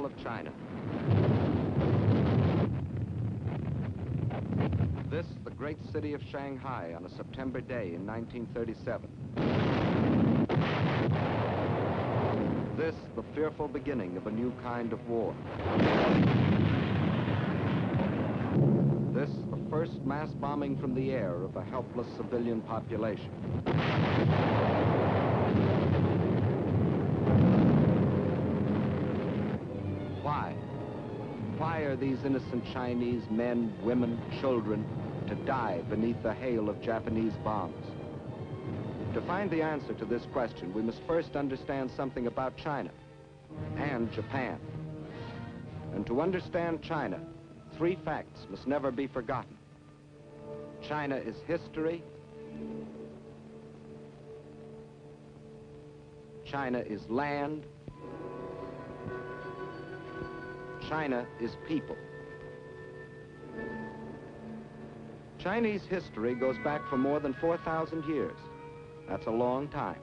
capital of China. This, the great city of Shanghai, on a September day in 1937. This, the fearful beginning of a new kind of war. This, the first mass bombing from the air of a helpless civilian population. Why? Why are these innocent Chinese men, women, children to die beneath the hail of Japanese bombs? To find the answer to this question, we must first understand something about China and Japan. And to understand China, three facts must never be forgotten. China is history. China is land. China is people. Chinese history goes back for more than 4,000 years. That's a long time.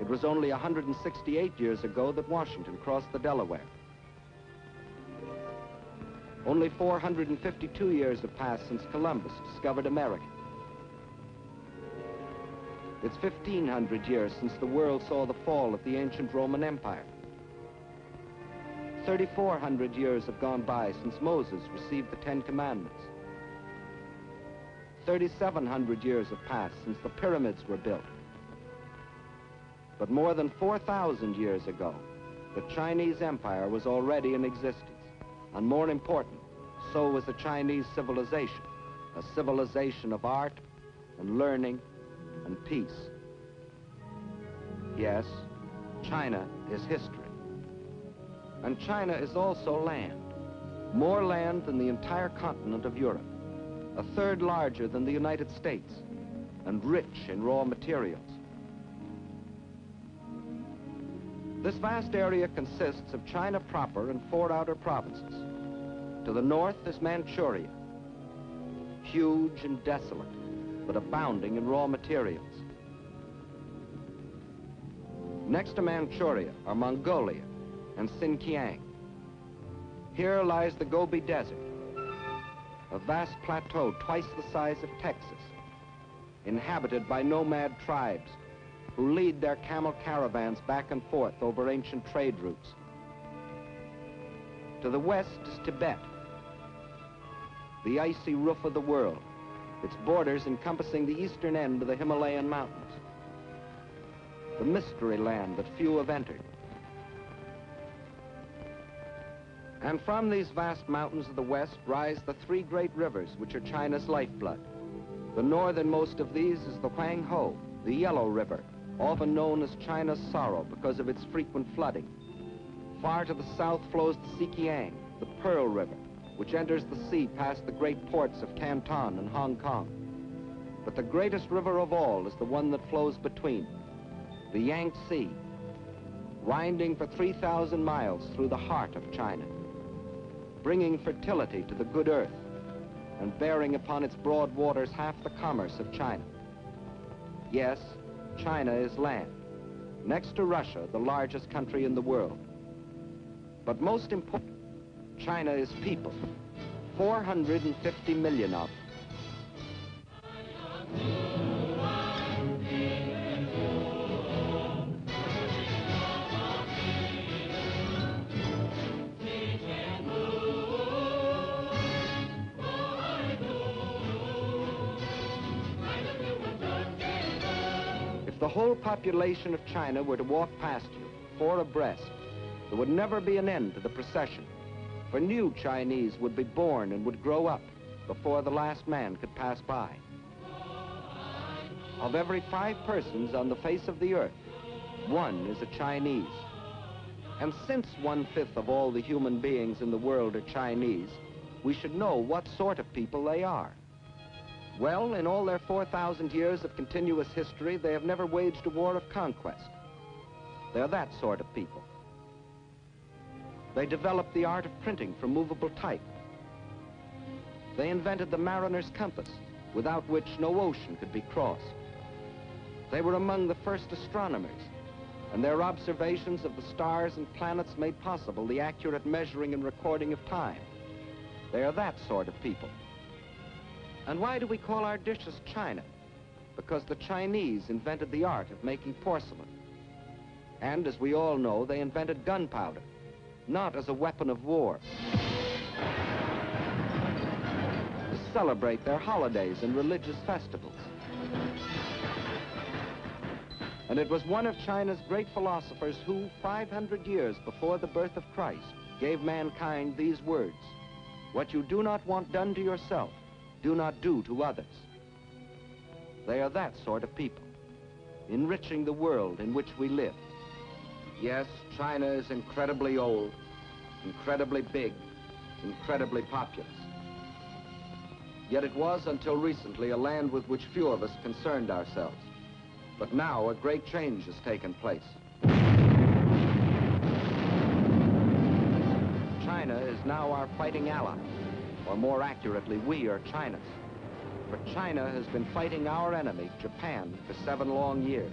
It was only 168 years ago that Washington crossed the Delaware. Only 452 years have passed since Columbus discovered America. It's 1,500 years since the world saw the fall of the ancient Roman Empire. 3,400 years have gone by since Moses received the Ten Commandments. 3,700 years have passed since the pyramids were built. But more than 4,000 years ago, the Chinese Empire was already in existence. And more important, so was the Chinese civilization, a civilization of art and learning and peace. Yes, China is history. And China is also land, more land than the entire continent of Europe, a third larger than the United States, and rich in raw materials. This vast area consists of China proper and 4 outer provinces. To the north is Manchuria, huge and desolate, but abounding in raw materials. Next to Manchuria are Mongolia and Xinjiang. Here lies the Gobi Desert, a vast plateau twice the size of Texas, inhabited by nomad tribes who lead their camel caravans back and forth over ancient trade routes. To the west is Tibet, the icy roof of the world, its borders encompassing the eastern end of the Himalayan mountains, the mystery land that few have entered. And from these vast mountains of the west rise the 3 great rivers which are China's lifeblood. The northernmost of these is the Huanghe, the Yellow River, often known as China's sorrow because of its frequent flooding. Far to the south flows the Xinjiang, the Pearl River, which enters the sea past the great ports of Canton and Hong Kong. But the greatest river of all is the one that flows between, the Yangtze, winding for 3,000 miles through the heart of China, bringing fertility to the good earth and bearing upon its broad waters half the commerce of China. Yes, China is land, next to Russia, the largest country in the world. But most important, China is people, 450 million of them. If the whole population of China were to walk past you, 4 abreast, there would never be an end to the procession, for new Chinese would be born and would grow up before the last man could pass by. Of every 5 persons on the face of the earth, 1 is a Chinese. And since 1/5 of all the human beings in the world are Chinese, we should know what sort of people they are. Well, in all their 4,000 years of continuous history, they have never waged a war of conquest. They're that sort of people. They developed the art of printing from movable type. They invented the mariner's compass, without which no ocean could be crossed. They were among the first astronomers, and their observations of the stars and planets made possible the accurate measuring and recording of time. They are that sort of people. And why do we call our dishes China? Because the Chinese invented the art of making porcelain. And as we all know, they invented gunpowder, not as a weapon of war, to celebrate their holidays and religious festivals. And it was one of China's great philosophers who, 500 years before the birth of Christ, gave mankind these words: "What you do not want done to yourself, do not do to others." They are that sort of people, enriching the world in which we live. Yes, China is incredibly old, incredibly big, incredibly populous. Yet it was until recently a land with which few of us concerned ourselves. But now a great change has taken place. China is now our fighting ally, or more accurately, we are China's. For China has been fighting our enemy, Japan, for 7 long years.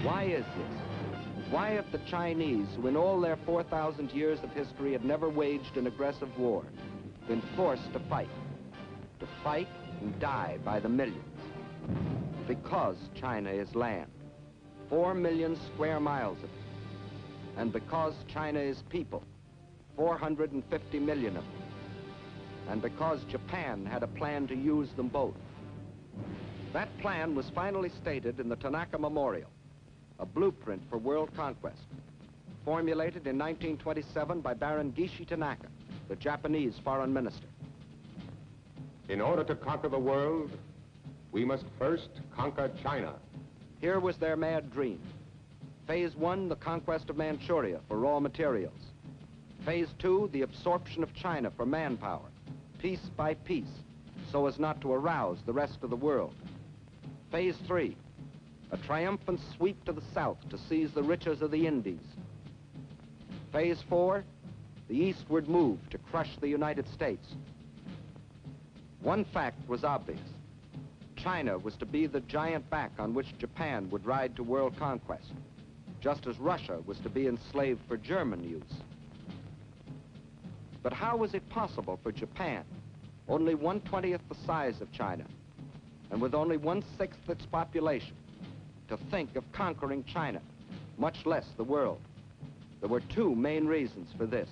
Why is this? Why have the Chinese, who in all their 4,000 years of history had never waged an aggressive war, been forced to fight? To fight and die by the millions. Because China is land, 4 million square miles of it. And because China is people, 450 million of them. And because Japan had a plan to use them both. That plan was finally stated in the Tanaka Memorial, a blueprint for world conquest, formulated in 1927 by Baron Gishi Tanaka, the Japanese foreign minister. In order to conquer the world, we must first conquer China. Here was their mad dream. Phase 1, the conquest of Manchuria for raw materials. Phase 2, the absorption of China for manpower, piece by piece, so as not to arouse the rest of the world. Phase 3, a triumphant sweep to the south to seize the riches of the Indies. Phase 4, the eastward move to crush the United States. One fact was obvious. China was to be the giant back on which Japan would ride to world conquest, just as Russia was to be enslaved for German use. But how was it possible for Japan, only 1/20th the size of China, and with only 1/6 its population, to think of conquering China, much less the world? There were 2 main reasons for this.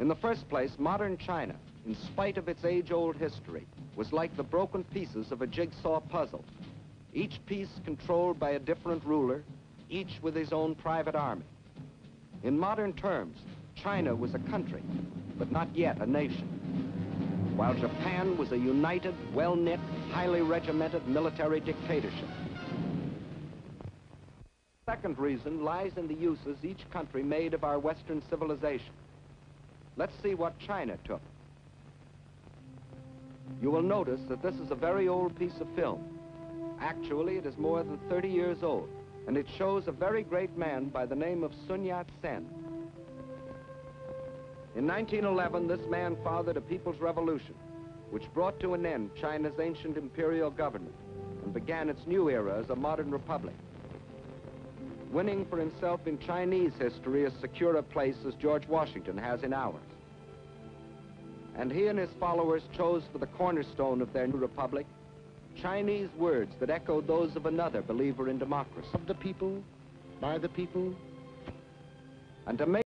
In the first place, modern China, in spite of its age-old history, was like the broken pieces of a jigsaw puzzle, each piece controlled by a different ruler, each with his own private army. In modern terms, China was a country, but not yet a nation, while Japan was a united, well-knit, highly regimented military dictatorship. The second reason lies in the uses each country made of our Western civilization. Let's see what China took. You will notice that this is a very old piece of film. Actually, it is more than 30 years old, and it shows a very great man by the name of Sun Yat-sen. In 1911, this man fathered a people's revolution, which brought to an end China's ancient imperial government and began its new era as a modern republic, winning for himself in Chinese history as secure a place as George Washington has in ours. And he and his followers chose for the cornerstone of their new republic Chinese words that echoed those of another believer in democracy. Of the people, by the people, and to make